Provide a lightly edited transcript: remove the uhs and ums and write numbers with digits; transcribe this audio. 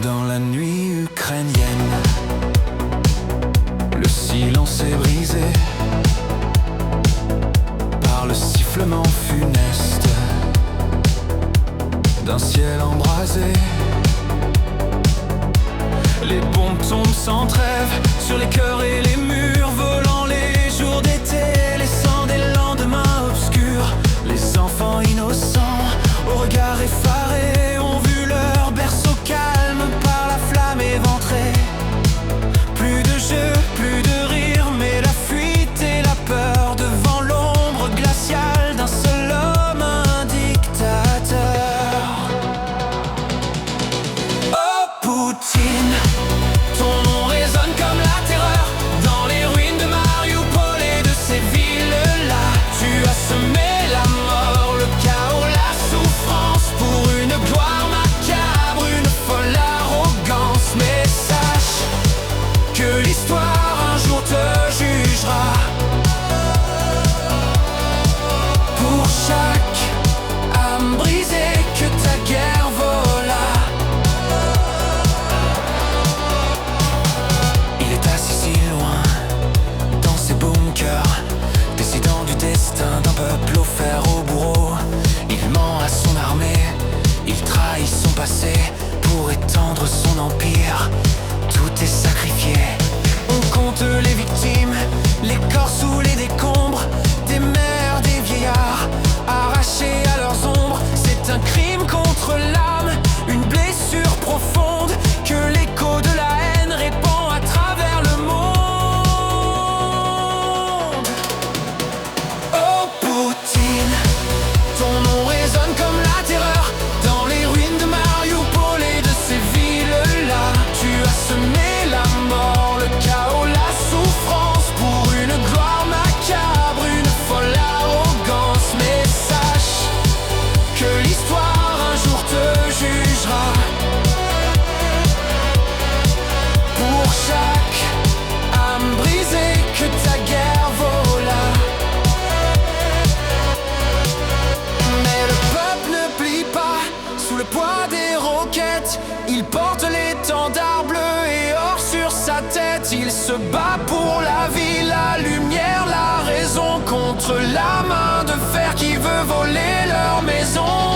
Dans la nuit ukrainienne, le silence est brisé par le sifflement funeste d'un ciel embrasé. Les bombes tombent sans trêve sur les cœurs et les murs, volant les jours d'été, laissant des lendemains obscurs. Les enfants innocents, au regard effaré, ont vu leur berceau calme par la flamme éventrée. Plus de jeu, plus de rire, mais la fuite et la peur devant l'ombre glaciale d'un seul homme, un dictateur. Oh Poutine, ton nom résonne comme la terreur dans les ruines de Mariupol et de ces villes-là. Tu as semé la mort, le chaos, la souffrance pour une gloire macabre, une folle arrogance. Mais sache que l'histoire un jour te jugera. Pour chaque âme brisée que ta guerre vola. Il est assis si loin, dans ses bunkers, décidant du destin d'un peuple offert au bourreau. Il ment à son armée, il trahit son passé pour étendre son empire. Tout est sacrifié, on compte les victimes, les corps sous les décombres, des mères, des vieillards, arrachés à leurs ombres. C'est un crime contre l'âme, une blessure profonde que l'écho de la haine répand à travers le monde. Oh Poutine, ton nom résonne comme la terreur dans les ruines de Mariupol et de ces villes-là. Tu as semé la mort, le chaos, la souffrance pour une gloire macabre, une folle arrogance. Mais sache que l'histoire un jour te jugera. Pour chaque âme brisée que ta guerre vola. Mais le peuple ne plie pas sous le poids des roquettes. Il porte l'étendard bleu et or sur sa tête. Il se bat pour la vie, la lumière, la raison, contre la main de fer qui veut voler leur maison.